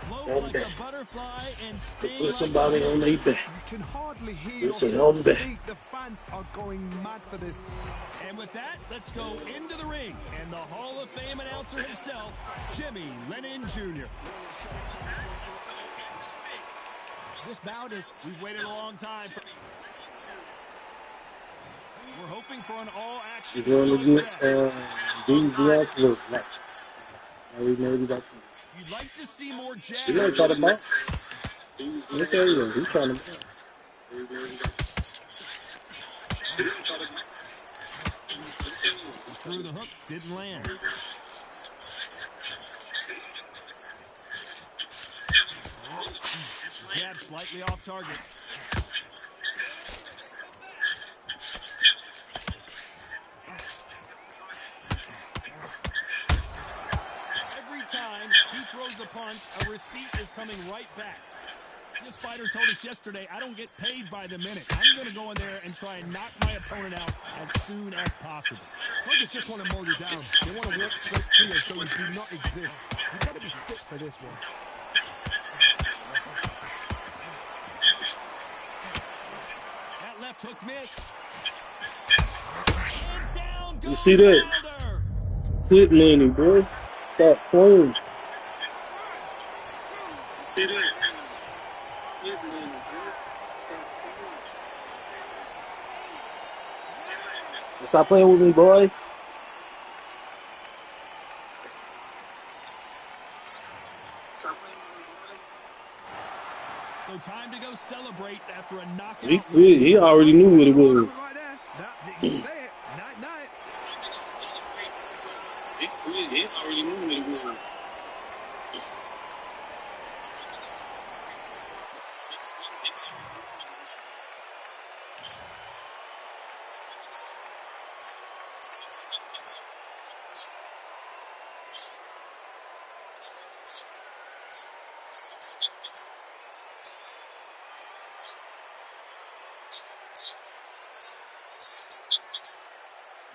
Float like a butterfly and sting Put like somebody on their back. You can hardly hear This is yourself on back. speak. The fans are going mad for this. And with that, let's go into the ring. And the Hall of Fame announcer himself, Jimmy Lennon Jr. This bout is, we've waited a long time. We're hoping for an all-action. You're going against these Diablo matches. Maybe that. You'd like to see more jabs. She might try to box. Look at him. He's trying to box. Through the hook, didn't land. Jab slightly off target. Every time he throws a punch, a receipt is coming right back. This fighter told us yesterday, I don't get paid by the minute. I'm going to go in there and try and knock my opponent out as soon as possible. Fighters just want to mow you down. They want to work straight through as though you do not exist. You've got to be fit for this one. That left hook miss. And down You see that? Quit, Manny, boy. Stop playing. See that? Quit, Manny, boy. Stop playing. So stop playing with me, boy. So time to go celebrate after a knockout. He quit. He already knew what it was. Right there. You say it. Night, night. He quit. He already knew what it was.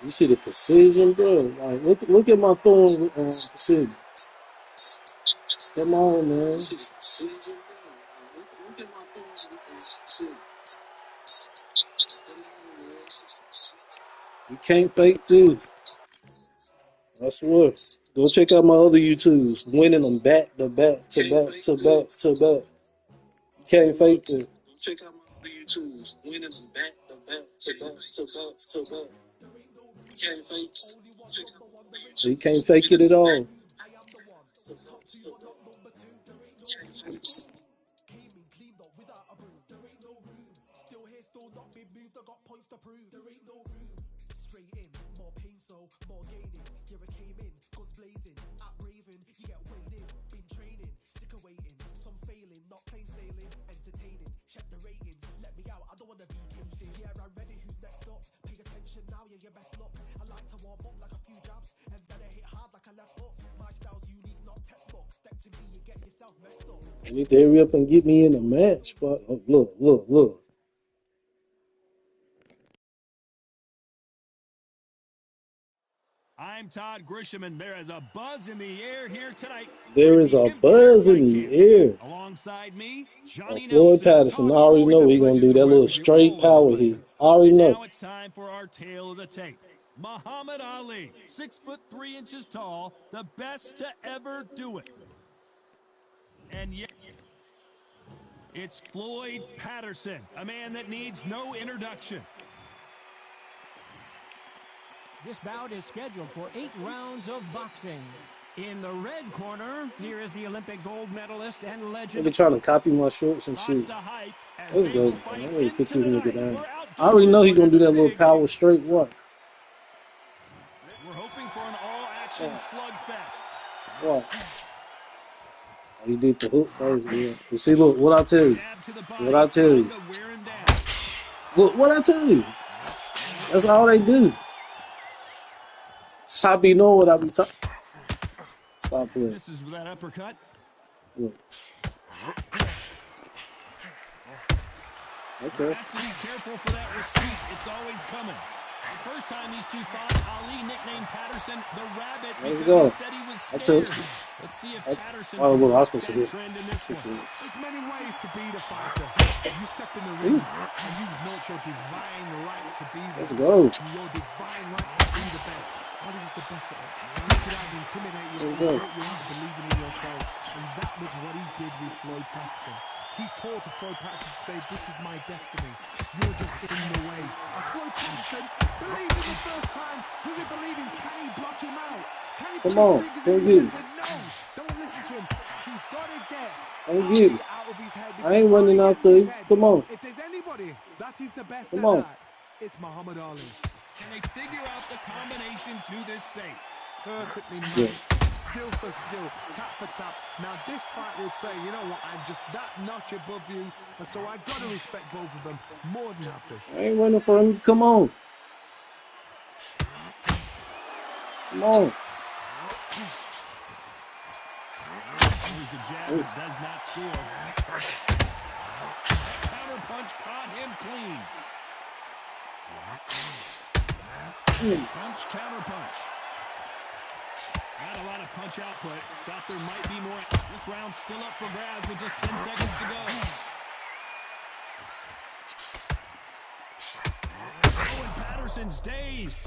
You see the precision, bro? Like, look at my throwing precision. Come on, man. You can't fake this. I swear. Go check out my other YouTubes. Winning them back to back to back to back to back. You can't fake this. Check out my other YouTubes. Winning them back to back to back to back to back. You can't fake it. So you can't fake it at all. I need to hurry up and get me in a match, but look. I'm Todd Grisham, and there is a buzz in the air here tonight. There is a buzz in the air. Alongside me, Johnny Floyd Patterson. I already know he's gonna do that little straight power hit. I already know. Now it's time for our tale of the tape. Muhammad Ali, 6'3" tall, the best to ever do it. And yet, it's Floyd Patterson, a man that needs no introduction. This bout is scheduled for 8 rounds of boxing. In the red corner, here is the Olympic gold medalist and legend. They're trying to copy my shorts and shit. Let's go, man. I'm ready to put this nigga down. I already know he's gonna do that little power straight. What? We're hoping for an all-action slugfest. What? Oh, he did the hook first, man. You see, look, what I tell you. What I tell you. Look, what I tell you. That's all they do. I be knowing what I be talking. Stop playing. This is that uppercut. Look. Okay. Has to be careful for that receipt. It's always coming. First time these two fought, Ali nicknamed Patterson the Rabbit Let's because go. he said he was I took. scared. Let's see if Patterson Oh, can well, I was break supposed to that hit. trend in this one. There's many ways to be the fighter. You step in the ring and you know it's your divine right to be there. Let's go. Your divine right to be the best. Ali was the best at it. You could either intimidate you or Let's go. you into believing in yourself. And that was what he did with Floyd Patterson. He taught to Floyd Patterson to say, this is my destiny. You're just in the way. And Floyd Patterson believed him the first time. Does he believe him? Can he block him out? Can he put Come on. his fingers Go in his get head and it. say, no, don't listen to him. He's got to get Go Ali get it. out of his head. I ain't running out to to you. Come on. If there's anybody that is the best Come at on. that, it's Muhammad Ali. Can they figure out the combination to this safe? Perfectly Yeah. matched. Skill for skill, tap for tap. Now this fight will say, you know what, I'm just that notch above you, and so I got to respect both of them. More than happy. I ain't running for him. Come on. Come on. The jab does not score. Counter punch caught him clean. Punch, counter punch. Not a lot of punch output. Thought there might be more. This round's still up for grabs with just 10 seconds to go. Oh, and Patterson's dazed.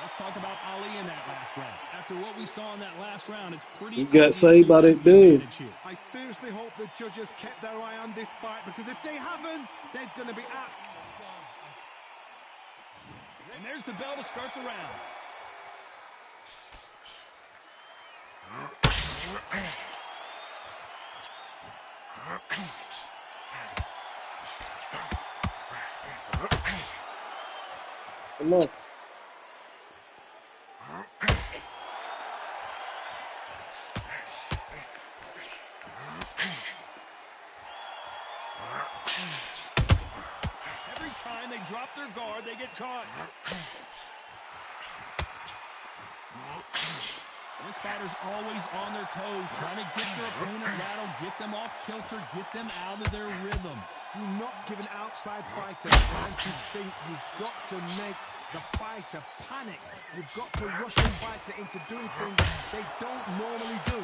Let's talk about Ali in that last round. After what we saw in that last round, it's pretty. He got saved by that dude. I seriously hope the judges kept their eye on this fight, because if they haven't, there's going to be acts. And there's the bell to start the round. Come on. Every time they drop their guard, they get caught. This fighter's always on their toes, trying to get their opponent rattled, get them off kilter, get them out of their rhythm. Do not give an outside fighter time to think. You've got to make the fighter panic. You've got to rush the fighter into doing things they don't normally do.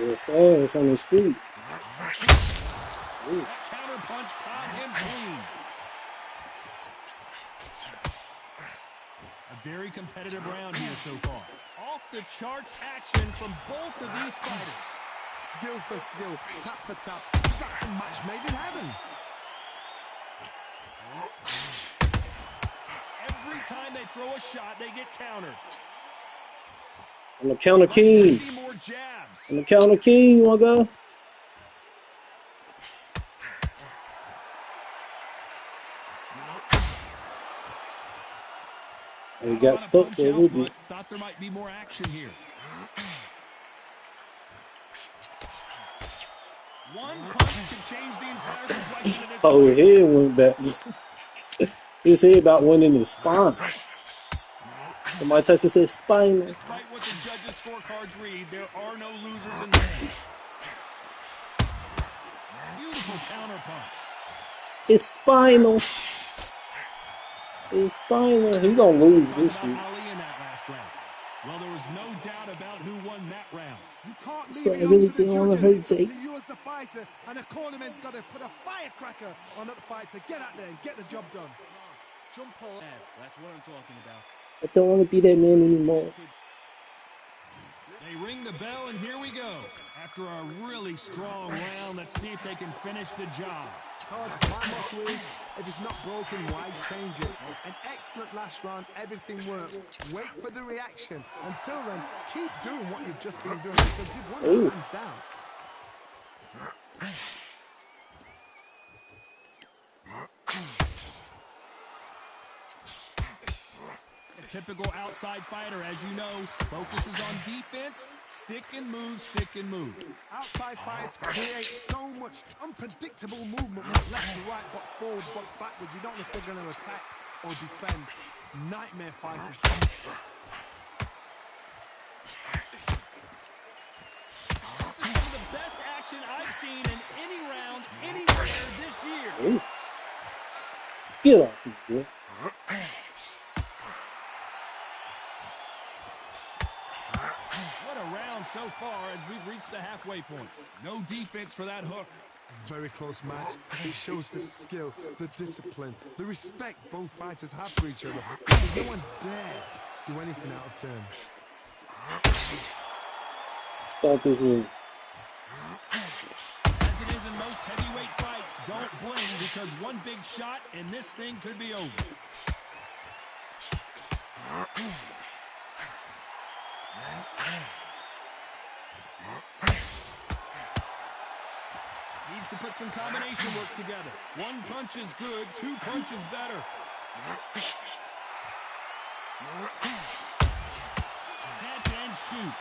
You're fast on his feet. That counter punch caught him clean. A very competitive round here so far. Off the charts action from both of these fighters. Skill for skill, tap for tap. It's like a match made in heaven. Every time they throw a shot, they get countered. I'm the counter king. See more jabs. I'm the counter king. You want to go? He got stuck for a little bit. Thought there might be more action here. One punch could change the entire complexion of this. Oh, his head went back. His head about went in his spine. Somebody touched his spine. Despite what the judges' scorecards read, there are no losers in this. Beautiful counter punch. It's spinal. It's spinal. He gonna lose this shit. Ali in that last round. Well, there was no doubt about who won that round. You can't So leave I it really up to the didn't wanna judges. hurt It's up Jake. to you as the fighter, and the cornerman's got to put a firecracker on that fighter. Get out there and get the job done. Jump pull. That's what I'm talking about. I don't want to be that man anymore. They ring the bell, and here we go. After a really strong round, let's see if they can finish the job. Todd, my motto is, if it's not broken, why change it? An excellent last round, everything works. Wait for the reaction. Until then, keep doing what you've just been doing, because you've won the hands down. A typical outside fighter, as you know, focuses on defense, stick and move, stick and move. Outside fights create so much unpredictable movement, left to right, box forward, box backwards. You don't know if they're going to attack or defend. Nightmare fighters. This is some of the best action I've seen in any round anywhere this year. Ooh. Get off me, boy. What a round so far as we've reached the halfway point. No defense for that hook. Very close match. It shows the skill, the discipline, the respect both fighters have for each other. Because no one dare do anything out of turn. Start this one. As it is in most heavyweight fights, don't blink because one big shot and this thing could be over. Needs to put some combination work together. One punch is good, two punches better. Catch and shoot.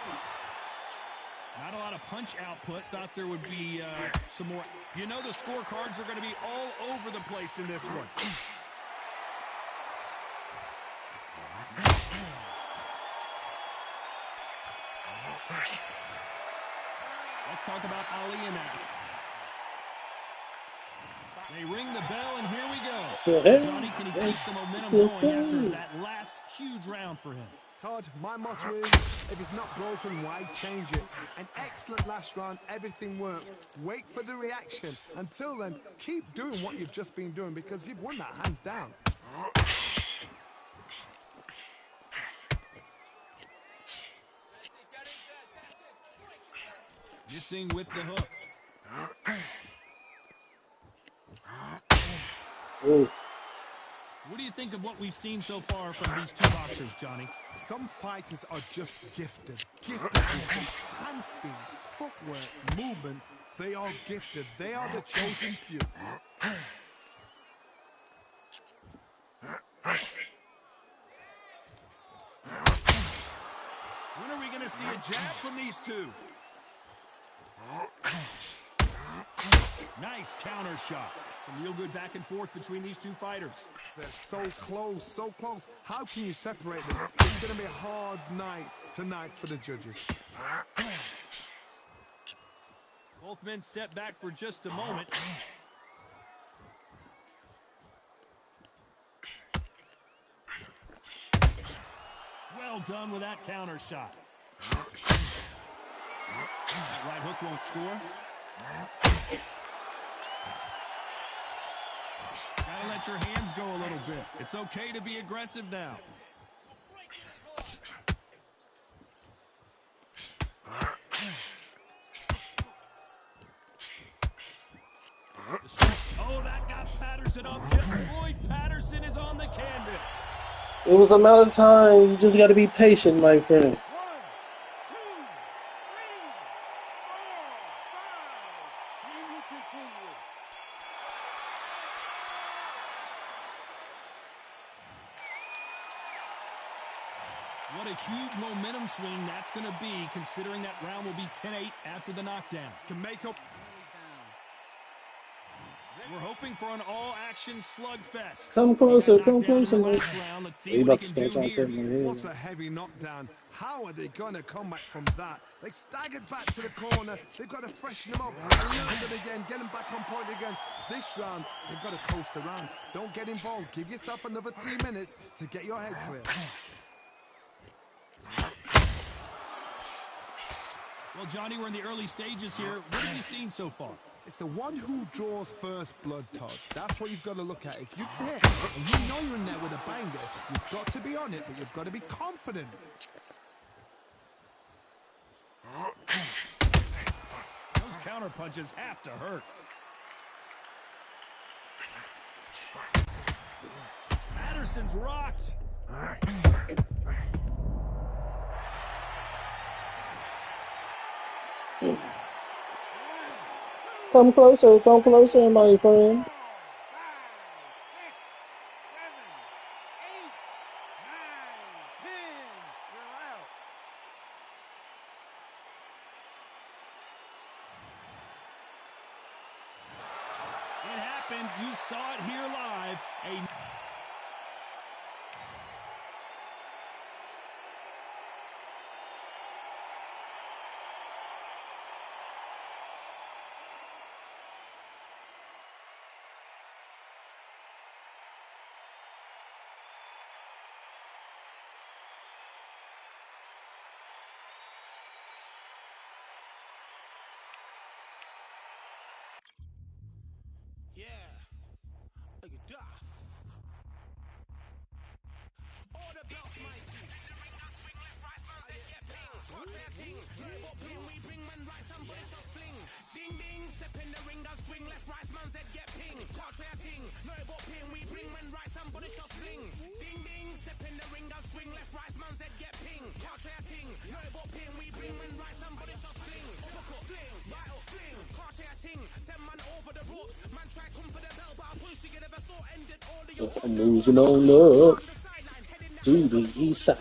Not a lot of punch output. Thought there would be some more. You know the scorecards are going to be all over the place in this one. Let's talk about Ali and that. They ring the bell, and here we go. So, hey, Johnny, can he keep the momentum yes, going sir. after that last huge round for him? Todd, my motto is, if it's not broken, why change it? An excellent last round, everything works. Wait for the reaction. Until then, keep doing what you've just been doing because you've won that hands down. Missing with the hook. Ooh. What do you think of what we've seen so far from these two boxers, Johnny? Some fighters are just gifted. Gifted with hand speed, footwork, movement. They are gifted. They are the chosen few. When are we going to see a jab from these two? Nice counter shot. Some real good back and forth between these two fighters. They're so close, so close. How can you separate them? It's going to be a hard night tonight for the judges. Both men step back for just a moment. Well done with that counter shot. That right hook won't score. Gotta let your hands go a little bit. It's okay to be aggressive now. Oh, that got Patterson off. Floyd Patterson is on the canvas. It was a matter of time. You just got to be patient, my friend. 1, 2, 3, 4, 5. Can you continue? What a huge momentum swing that's going to be, considering that round will be 10-8 after the knockdown. Can make up. We're hoping for an all-action slugfest. Come closer, Got come knocked down in closer, the man. last round. Let's see You what about he to can start do trying to here. take my head. What a heavy knockdown. How are they going to come back from that? They staggered back to the corner. They've got to freshen them up. Land them again. Get them back on point again. This round, they've got to coast around. Don't get involved. Give yourself another 3 minutes to get your head clear. Well, Johnny, we're in the early stages here. What have you seen so far? It's the one who draws first blood, Todd. That's what you've got to look at. If you're there and you know you're in there with a banger, you've got to be on it, but you've got to be confident. Those counter punches have to hurt. Patterson's rocked. Come closer, my friend. 5, 6, 7, 8, 9, 10. It happened. You saw it here live. swing left, right, man's head get ping. Can't try a ting, no about ping. We bring when right, somebody shot sling. Ding ding, step in the ring, I'll swing left, right, man's head get ping. Can't try a ting, no about ping. We bring when right, somebody shot sling. Look up, fling, right up, fling. Can't try a ting, send man over the ropes. Man try come for the bell, but I push to get ever so ended all the So I'm moving on up to the east side.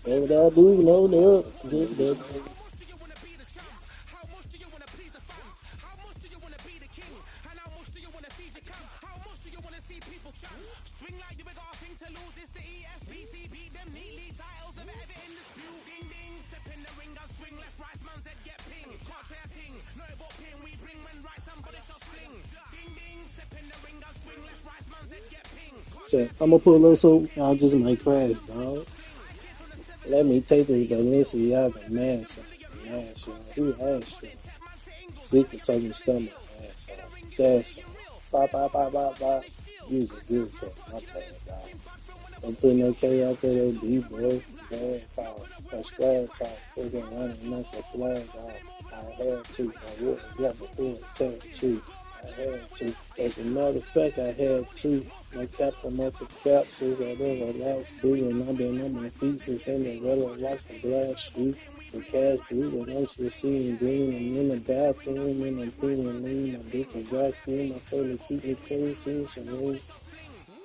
Without moving on up. Get that. How much do you wanna be the champ? How much do you wanna please the fans? How much do you wanna be the king? And how much do you wanna feed your camp? How much do you wanna see people chant? Swing like you got a thing to lose. It's the ESBC. Beat them neatly. Titles never ever in dispute. Ding ding. Step in the ring. I swing left, right. Man's head get ping. Can't try a ting. No about ping. We bring when right. Somebody shot sling. Ding ding. Step in the ring. I swing left, right. Man's head get ping. So I'm gonna pull up so I just might crash, dog. Let me take this Balenciaga mask off. Who asked you? Sick to take your stomach ass off. That's bop bop bop bop bop. Use it, use it. My bad, guys. Don't put no K out there, they be bro. Bad call. That squad talk. They're gonna run and knock the flag off. I had to. I would have got before attack too. I had to. As a matter of fact, I had to. My captain multiple capsules, I never last blue, and I've been on my feet since Cinderella watched the glass shoot. The cash blue, and I'm still seeing green. I'm in the bathroom, and I'm feeling lean. My bitch is vacuum. I told her keep me clean, seeing some rings.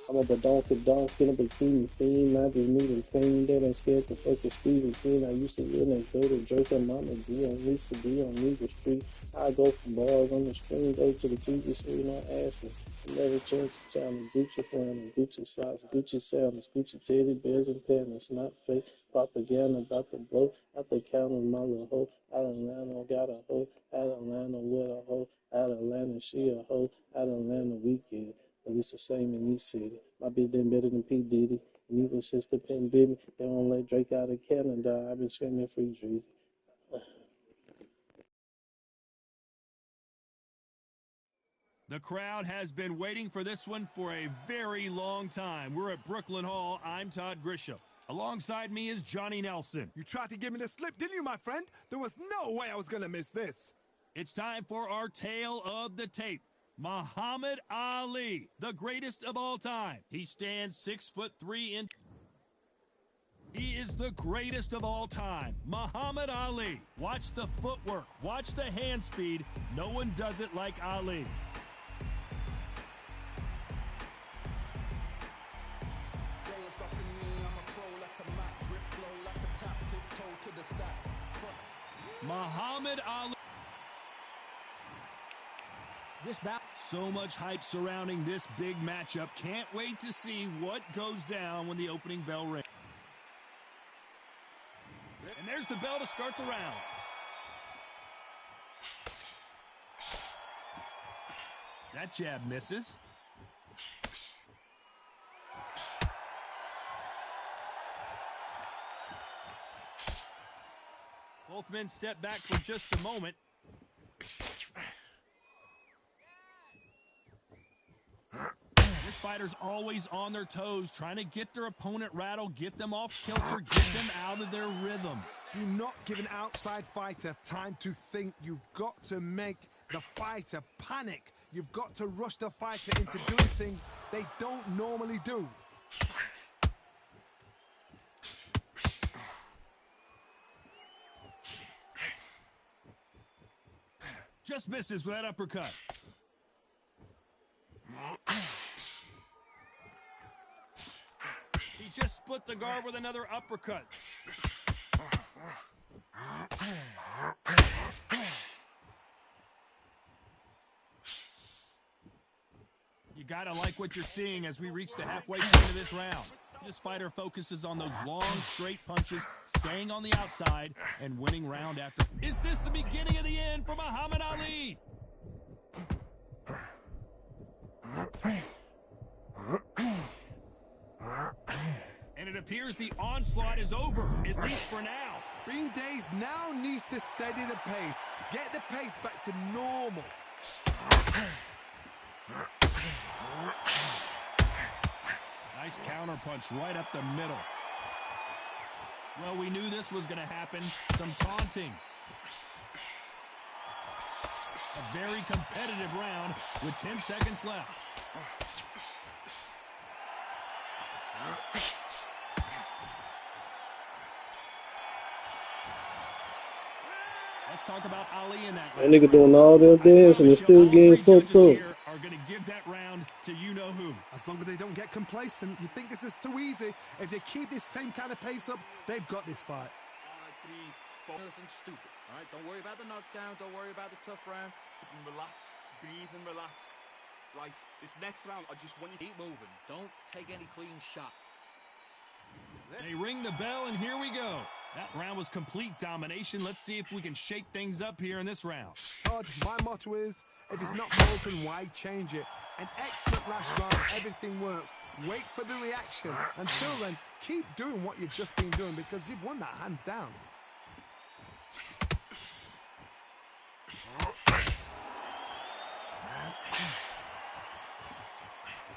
I'm a badonka in a bikini fiend. I just need a queen that ain't scared to fucking squeeze a queen. I used to live next door to Drake and Mama D. I used to be on Legal Street. I go from bars on the screen, go to the TV screen, I ask me. I never change the channel. Gucci flannel, Gucci socks, Gucci sandals, Gucci teddy bears and panties. Not fake propaganda about to blow. Out the counter, my little hoe. Out of Atlanta, got a hoe. Out of Atlanta, with a hoe. Out of Atlanta, she a hoe. Out of Atlanta, weekend. But it's the same in each city. My bitch been better than P. Diddy. And even since the pandemic, they won't let Drake out of Canada. I've been screaming free Drizzy. The crowd has been waiting for this one for a very long time. We're at Brooklyn Hall. I'm Todd Grisham. Alongside me is Johnny Nelson. You tried to give me the slip, didn't you, my friend? There was no way I was going to miss this. It's time for our tale of the tape. Muhammad Ali, the greatest of all time. He stands 6'3". He is the greatest of all time. Muhammad Ali. Watch the footwork. Watch the hand speed. No one does it like Ali. Muhammad Ali. This bout. So much hype surrounding this big matchup. Can't wait to see what goes down when the opening bell rings. And there's the bell to start the round. That jab misses. Both men step back for just a moment. This fighter's always on their toes, trying to get their opponent rattled, get them off kilter, get them out of their rhythm. Do not give an outside fighter time to think. You've got to make the fighter panic. You've got to rush the fighter into doing things they don't normally do. Just misses with that uppercut. He just split the guard with another uppercut. You gotta like what you're seeing as we reach the halfway point of this round. This fighter focuses on those long, straight punches, staying on the outside, and winning round after. Is this the beginning of the end for Muhammad Ali? And it appears the onslaught is over, at least for now. Bean Days now needs to steady the pace. Get the pace back to normal. Nice counter punch right up the middle. Well, we knew this was going to happen. Some taunting. A very competitive round with 10 seconds left. Let's talk about Ali in that. That nigga doing all that dancing and still getting fucked up. Are going to give that round to you-know-who. As long as they don't get complacent, you think this is too easy. If they keep this same kind of pace up, they've got this fight. Breathe, focus, and stupid. All right, don't worry about the knockdown. Don't worry about the tough round. Relax, breathe and relax. Right, this next round, I just want you to Keep moving. Don't take any clean shot. They ring the bell, and here we go. That round was complete domination. Let's see if we can shake things up here in this round. Todd, my motto is, if it's not broken, why change it? An excellent last round. Everything works. Wait for the reaction. Until then, keep doing what you've just been doing because you've won that hands down.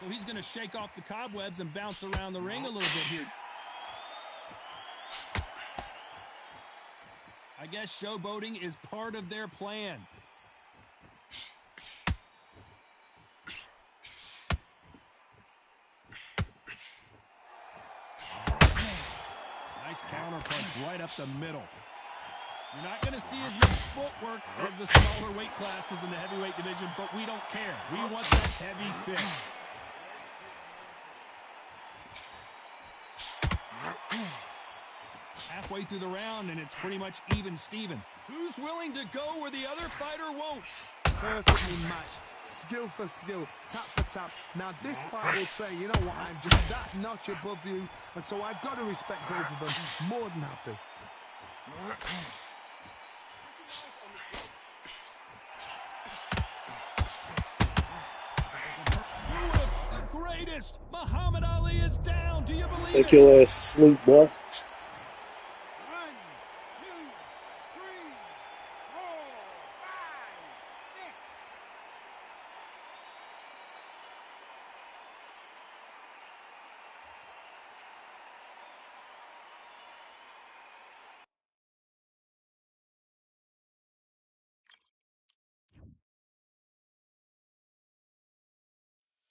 So he's going to shake off the cobwebs and bounce around the ring a little bit here. I guess showboating is part of their plan. Nice counter punch right up the middle. You're not going to see as much footwork as the smaller weight classes in the heavyweight division, but we don't care. We want that heavy fist. Halfway through the round, and it's pretty much even Steven. Who's willing to go where the other fighter won't? Perfectly matched. Skill for skill. Tap for tap. Now this fight will say, you know what, I'm just that notch above you, and so I've got to respect both of them. More than happy. The greatest! Muhammad Ali is down. Do you believe Take it? your ass to sleep, boy.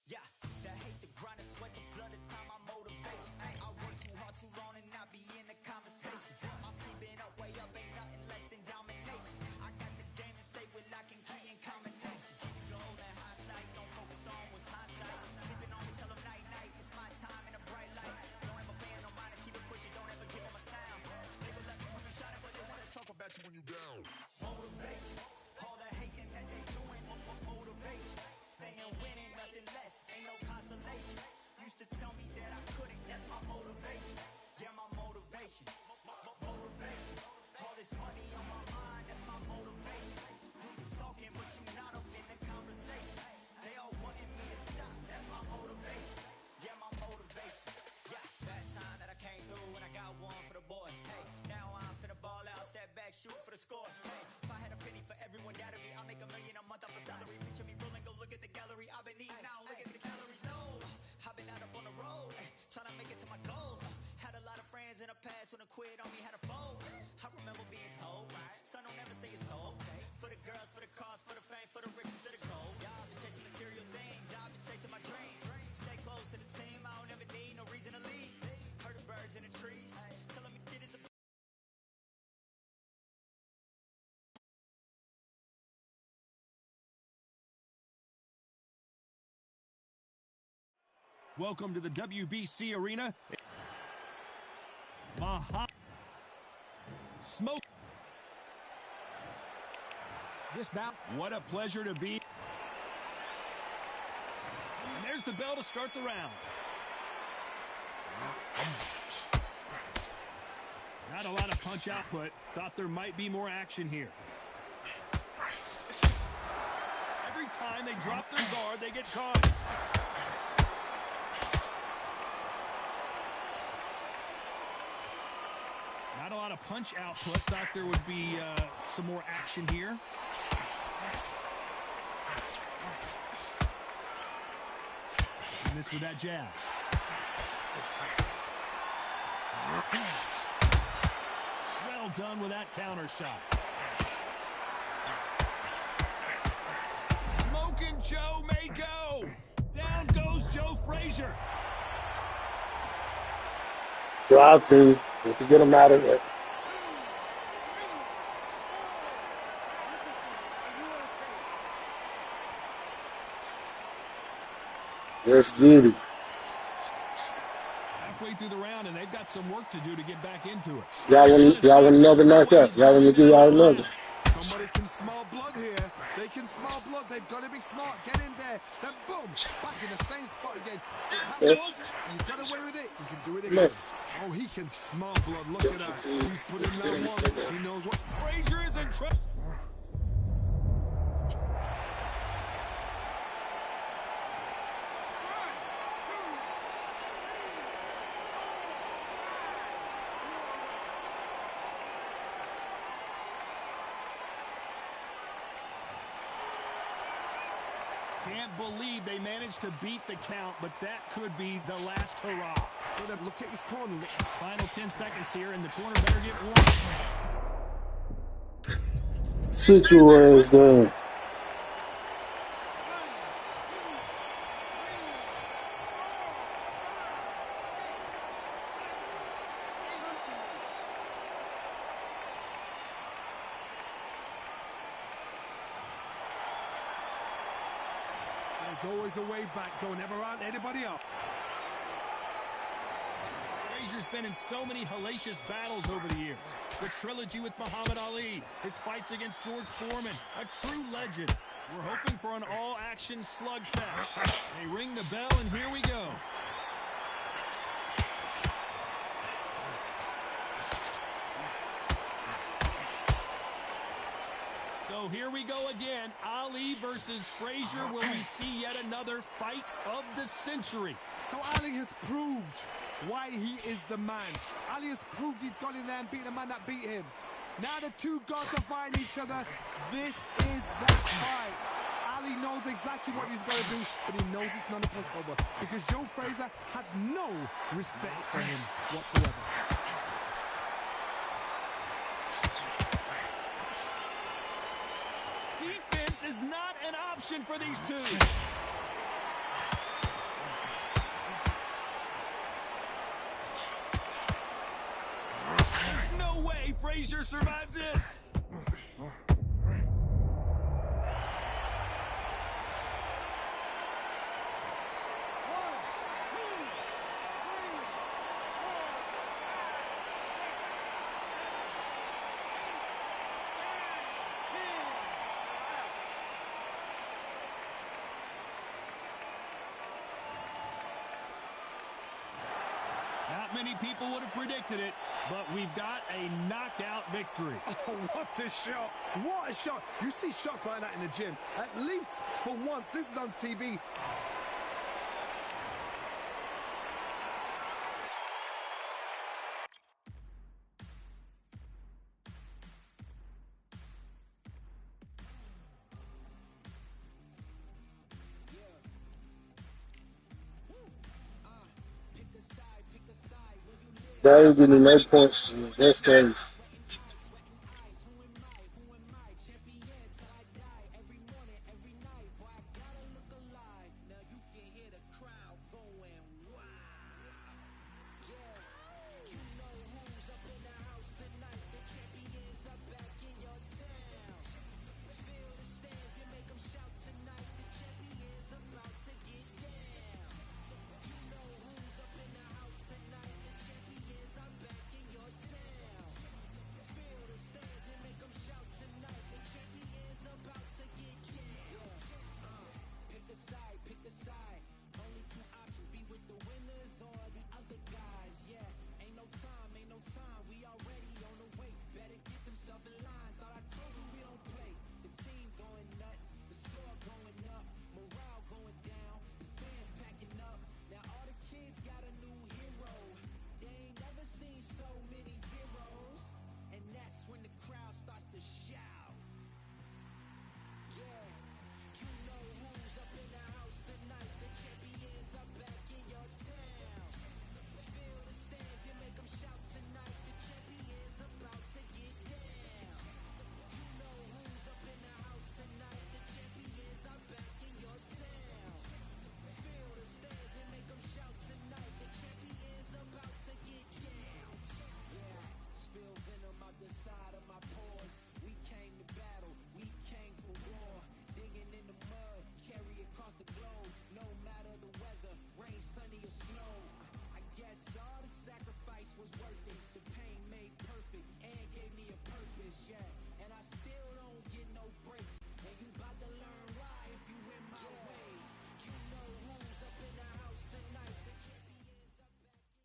Yeah, the hate, the grind, the sweat, the blood, the time, my motivation. I work too hard, too long, and not be in the conversation. My team been up, way up, ain't nothing less than domination. I got the game and say with lock and key in combination. Keep it gold and high sight, don't focus on what's hindsight. Sleeping on me, tell them night, night, it's my time in a bright light. Don't ever pay no mind and keep it pushing, don't ever give them a sound. They will let me when you shining, but they wanna talk about you when you down. Motivation, all the hating that they doing, motivation. Staying winning, nothing less, ain't no consolation. Used to tell me that I couldn't, that's my motivation. Yeah, my motivation, motivation. All this money on my mind, that's my motivation. You talking, but you not up in the conversation. They all wanting me to stop, that's my motivation. Yeah, my motivation. Yeah, that time that I came through and I got one for the boy. Hey, now I'm finna ball out, step back, shoot for the score. Hey, if I had a penny for everyone doubted me, I'll make $1 million a month off a salary. Picture me rolling, go look at the gallery. I've been eating now, look at the calories. No, I've been out up on the road, trying to make it to my goals. Had a lot of friends in the past when I quit on me, had a fold. I remember being told, son, don't ever say it's sold. For the girls, for the cars, for the fame, for the riches, for the gold. Yeah, I've been chasing material things, I've been chasing my dreams. Stay close to the team, I don't ever need no reason to leave. Heard the birds in the trees, telling me it is a Welcome to the WBC arena. Muhammad Smoke. This bout. What a pleasure to be. And there's the bell to start the round. Not a lot of punch output. Thought there might be more action here. Every time they drop their guard, they get caught. Not a lot of punch output. Thought there would be some more action here. And this with that jab. Well done with that counter shot. Joe may go. Down goes Joe Frazier. Drop, dude. You have to get him out of there. Let's get it. Halfway through the round, and they've got some work to do to get back into it. Y'all want another knockout? Y'all want to do y'all another? Somebody can smell blood here. They can smell blood. They've got to be smart. Get in there. Then boom, back in the same spot again. It happened once. You got away with it. You can do it again. Oh, he can smell blood. Look at that. He's put in that one. He knows what. Frazier is in trouble. Can't believe they managed to beat the count, but that could be the last hurrah. Look at his corner. Final 10 seconds here, and the corner better get warm. Sit your ass down. There's always a way back. Don't ever round anybody up. Frazier's been in so many hellacious battles over the years. The trilogy with Muhammad Ali, his fights against George Foreman, a true legend. We're hoping for an all-action slugfest. They ring the bell, and here we go. So here we go again. Ali versus Frazier. Will we see yet another fight of the century? So Ali has proved why he is the man. Ali has proved he's got in there and beat the man that beat him. Now the two gods are fighting each other. This is that fight. Ali knows exactly what he's got to do, but he knows it's not a pushover because Joe Frazier has no respect for him whatsoever. Defense is not an option for these two. There's no way Frazier survives this. Not many people would have predicted it, but we've got a knockout victory. Oh, what a shot. What a shot. You see shots like that in the gym. At least for once, this is on TV. That ain't getting no points. That's crazy. outside of my pores. We came to battle, we came for war. Digging in the mud, carry across the globe. No matter the weather, rain, sunny or snow. I guess all the sacrifice was worth it. The pain made perfect and gave me a purpose, yeah. And I still don't get no breaks. And you about to learn why if you in my way. You know who's up in the house tonight. The champions up back in your...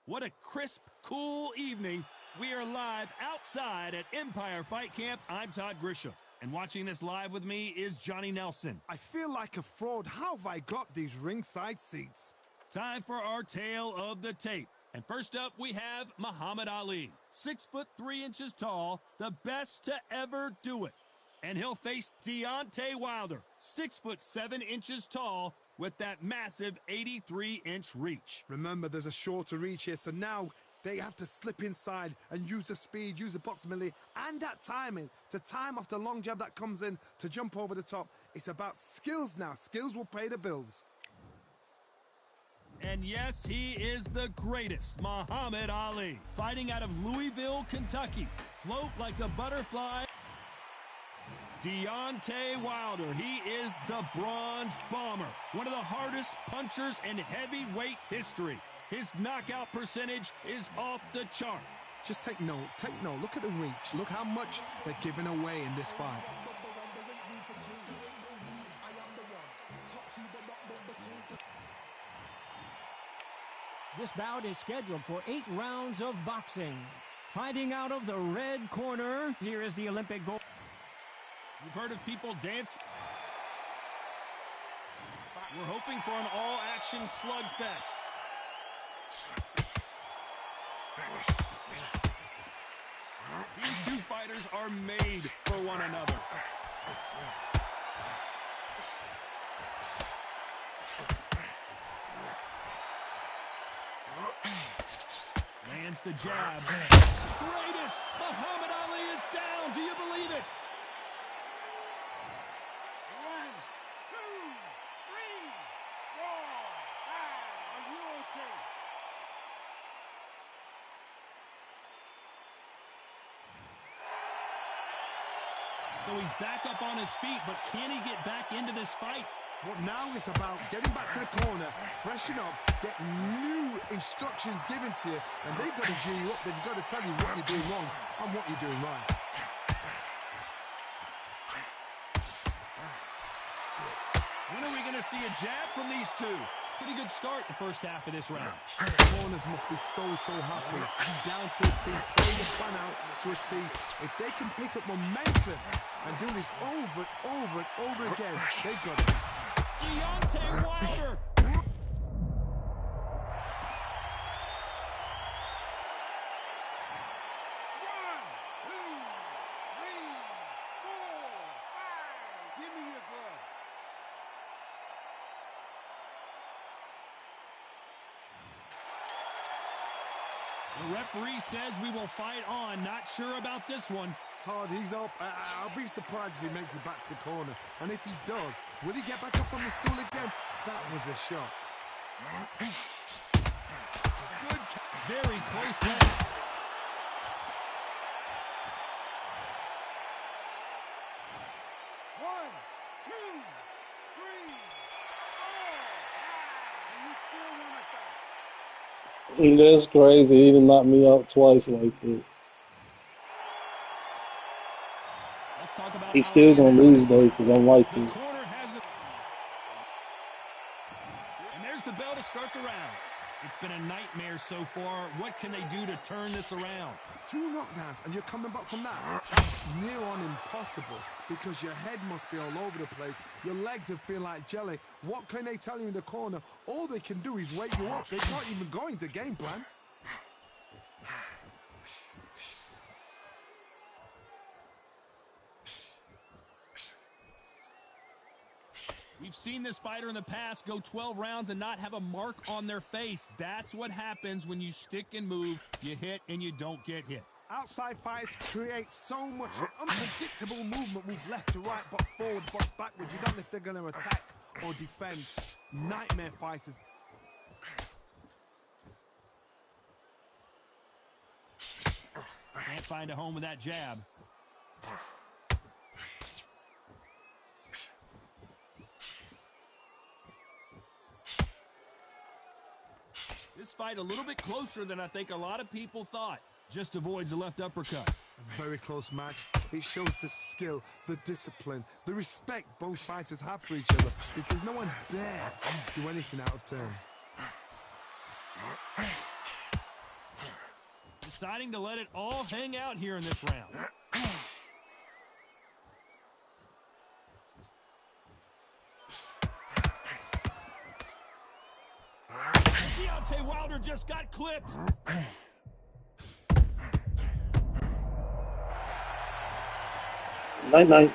What a crisp, cool evening. We are live outside at Empire Fight Camp. I'm Todd Grisham. And watching this live with me is Johnny Nelson. I feel like a fraud. How have I got these ringside seats? Time for our tale of the tape. And first up, we have Muhammad Ali. 6'3" tall, the best to ever do it. And he'll face Deontay Wilder, 6'7" tall, with that massive 83-inch reach. Remember, there's a shorter reach here, so now they have to slip inside and use the speed, use the proximity, and that timing to time off the long jab that comes in to jump over the top. It's about skills now. Skills will pay the bills. And yes, he is the greatest, Muhammad Ali. Fighting out of Louisville, Kentucky. Float like a butterfly. Deontay Wilder, he is the Bronze Bomber. One of the hardest punchers in heavyweight history. His knockout percentage is off the chart. Just take note, Look at the reach. Look how much they're giving away in this fight. This bout is scheduled for 8 rounds of boxing. Fighting out of the red corner, here is the Olympic gold. You've heard of people dance. We're hoping for an all-action slugfest. These two fighters are made for one another. Lands the jab. Greatest! Muhammad Ali is down. Do you believe it? 1, 2, 3, 4, 5. Are you okay? So he's back up on his feet, but can he get back into this fight? What now is about getting back to the corner, freshen up, get new instructions given to you, and they've got to G you up. They've got to tell you what you're doing wrong and what you're doing right. When are we going to see a jab from these two? Pretty good start the first half of this round. Corners must be so happy. Down to a T, play the plan out to a T. If they can pick up momentum and do this over and over again, they've got it. Deontay Wilder. The referee says we will fight on. Not sure about this one. Hard, he's up. I'll be surprised if he makes it back to the corner. And if he does, will he get back up on the stool again? That was a shot. Good, very close range. One, two, three, four, five. And you still want to fight? That's crazy. He done knocked me out twice like that. Let's talk about He's still gonna lose though, because I'm like the this. corner has it. And there's the bell to start the round. It's been a nightmare so far. What can they do to turn this around? 2 knockdowns and you're coming back from that. That's near on impossible because your head must be all over the place. Your legs will feel like jelly. What can they tell you in the corner? All they can do is wake you up. They're not even going to game plan. We've seen this fighter in the past go 12 rounds and not have a mark on their face. That's what happens when you stick and move. You hit and you don't get hit. Outside fights create so much unpredictable movement. Move left to right, box forward, box backwards. You don't know if they're going to attack or defend. Nightmare fighters. find a home with that jab. This fight a little bit closer than I think a lot of people thought. Just avoids the left uppercut. A very close match. It shows the skill, the discipline, the respect both fighters have for each other, because no one dare do anything out of turn. Deciding to let it all hang out here in this round. Deontay Wilder just got clipped. Night-night.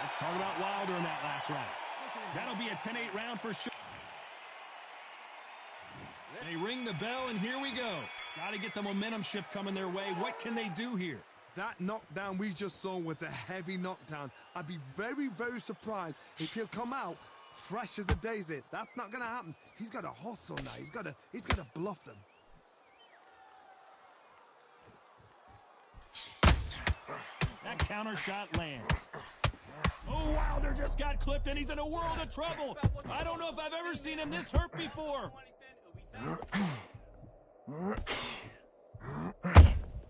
Let's talk about Wilder in that last round. That'll be a 10-8 round for sure. They ring the bell, and here we go. Got to get the momentum shift coming their way. What can they do here? That knockdown we just saw was a heavy knockdown. I'd be very, very surprised if he'll come out fresh as a daisy. That's not going to happen. He's got to hustle now. He's got to bluff them. That counter shot lands. Oh, Wilder just got clipped, and he's in a world of trouble. I don't know if I've ever seen him this hurt before.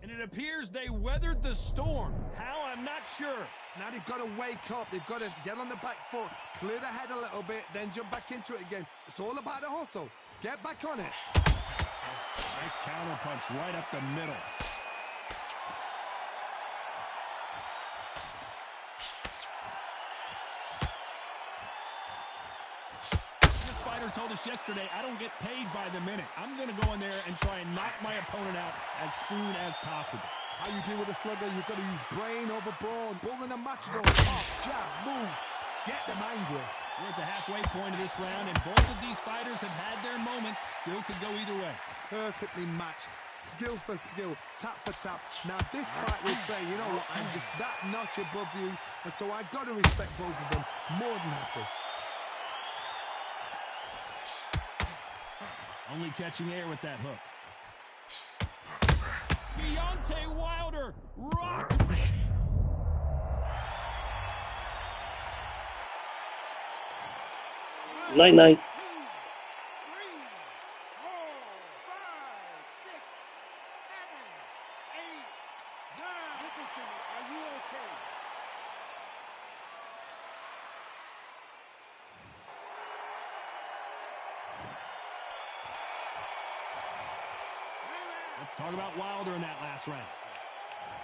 And it appears they weathered the storm. How? I'm not sure. Now they've got to wake up. They've got to get on the back foot, clear the head a little bit, then jump back into it again. It's all about the hustle. Get back on it. Nice counter punch right up the middle. Told us yesterday, I don't get paid by the minute. I'm going to go in there and try and knock my opponent out as soon as possible. How you deal with a slugger, you've got to use brain over brawn. Bull in a match, though. Pop, jab, move. Get them angry. We're at the halfway point of this round, and both of these fighters have had their moments. Still could go either way. Perfectly matched. Skill for skill. Tap for tap. Now, this fight will say, you know what, I'm just that notch above you, and so I've got to respect both of them. More than happy. Only catching air with that hook. Deontay Wilder rocked. Night-night. Let's talk about Wilder in that last round.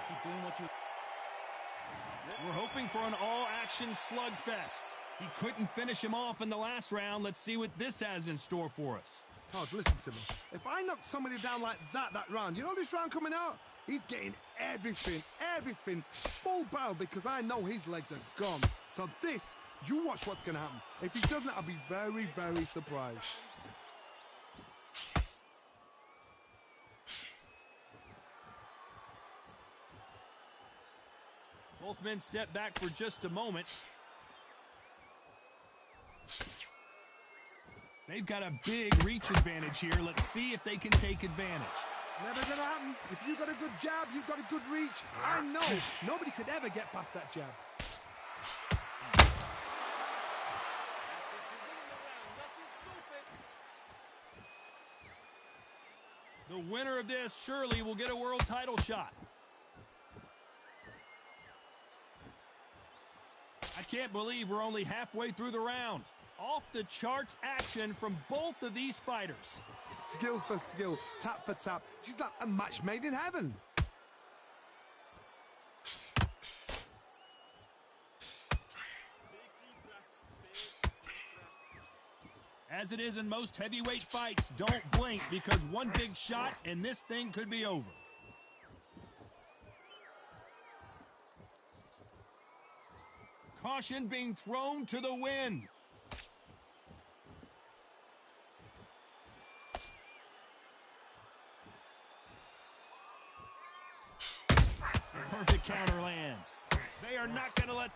Keep doing what you... We're hoping for an all-action slugfest. He couldn't finish him off in the last round. Let's see what this has in store for us. Todd, listen to me. If I knock somebody down like that round, you know this round coming out? He's getting everything, full barrel, because I know his legs are gone. So this, you watch what's going to happen. If he doesn't, I'll be very, very surprised. Both men step back for just a moment. They've got a big reach advantage here. Let's see if they can take advantage. Never gonna happen. If you've got a good jab, you've got a good reach. I know nobody could ever get past that jab. The winner of this surely will get a world title shot. I can't believe we're only halfway through the round. Off the charts action from both of these fighters. Skill for skill, tap for tap. She's like a match made in heaven. As it is in most heavyweight fights, don't blink, because one big shot and this thing could be over. Caution being thrown to the wind.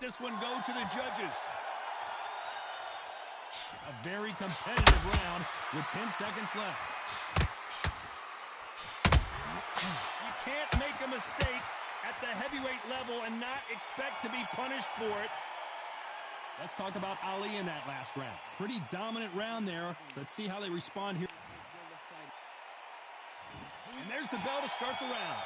this one go to the judges. A very competitive round with 10 seconds left. You can't make a mistake at the heavyweight level and not expect to be punished for it. Let's talk about Ali in that last round. Pretty dominant round there. Let's see how they respond here. And there's the bell to start the round.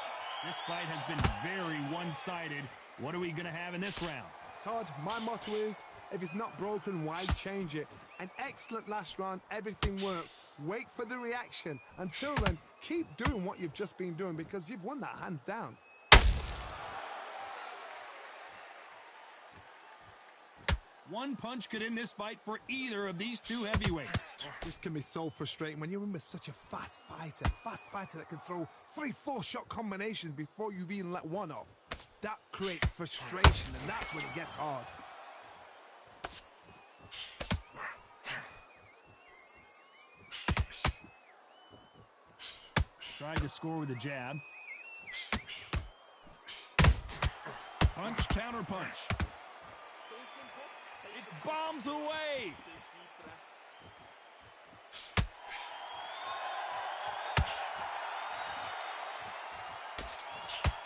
This fight has been very one-sided. What are we going to have in this round? Todd, my motto is, if it's not broken, why change it? An excellent last round, everything works. Wait for the reaction. Until then, keep doing what you've just been doing because you've won that hands down. One punch could end this fight for either of these two heavyweights. This can be so frustrating when you're in with such a fast fighter that can throw 3-4 shot combinations before you've even let one off. That creates frustration, and that's when it gets hard. Tried to score with a jab. Punch, counter punch. It's bombs away.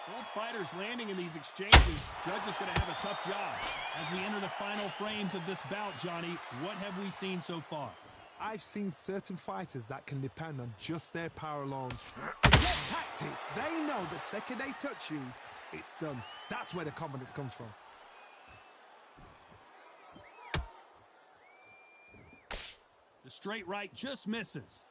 Both fighters landing in these exchanges. Judge is going to have a tough job. As we enter the final frames of this bout, Johnny, what have we seen so far? I've seen certain fighters that can depend on just their power alone. Forget tactics. They know the second they touch you, it's done. That's where the confidence comes from. The straight right just misses.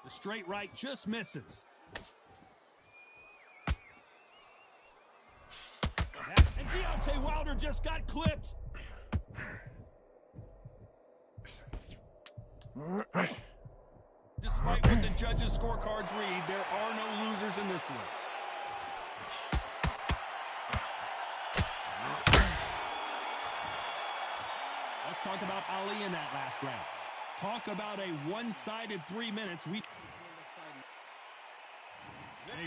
The straight right just misses. And Deontay Wilder just got clipped. Despite what the judges' scorecards read, there are no losers in this one. Let's talk about Ali in that last round. Talk about a one-sided 3 minutes. They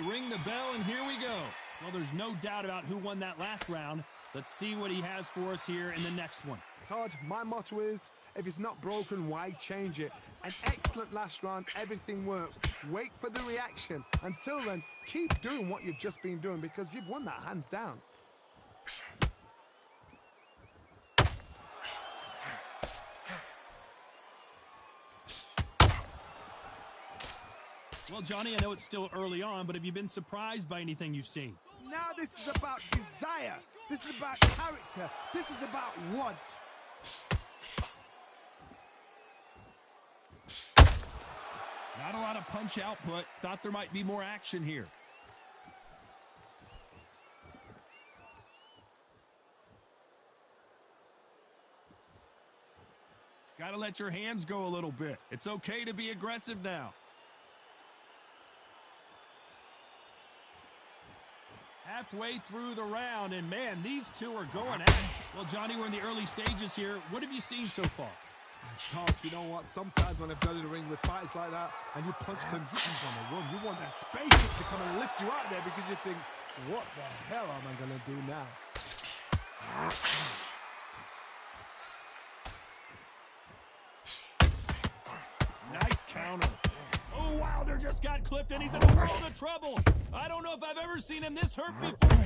ring the bell, and here we go. Well, there's no doubt about who won that last round. Let's see what he has for us here in the next one. Todd, my motto is, if it's not broken, why change it? An excellent last round, everything works. Wait for the reaction. Until then, keep doing what you've just been doing because you've won that hands down. Well, Johnny, I know it's still early on, but have you been surprised by anything you've seen? Now this is about desire. This is about character. This is about want. Not a lot of punch output. Thought there might be more action here. Got to let your hands go a little bit. It's okay to be aggressive now. Halfway through the round, and man, these two are going at it. Well, Johnny, we're in the early stages here. What have you seen so far? Charles, you know what? Sometimes when I've done in the ring with fights like that, and you punch them, you just want to run. You want that spaceship to come and lift you out there because you think, what the hell am I going to do now? Nice counter. Oh, Wilder just got clipped, and he's in a world of trouble. I don't know if I've ever seen him this hurt before.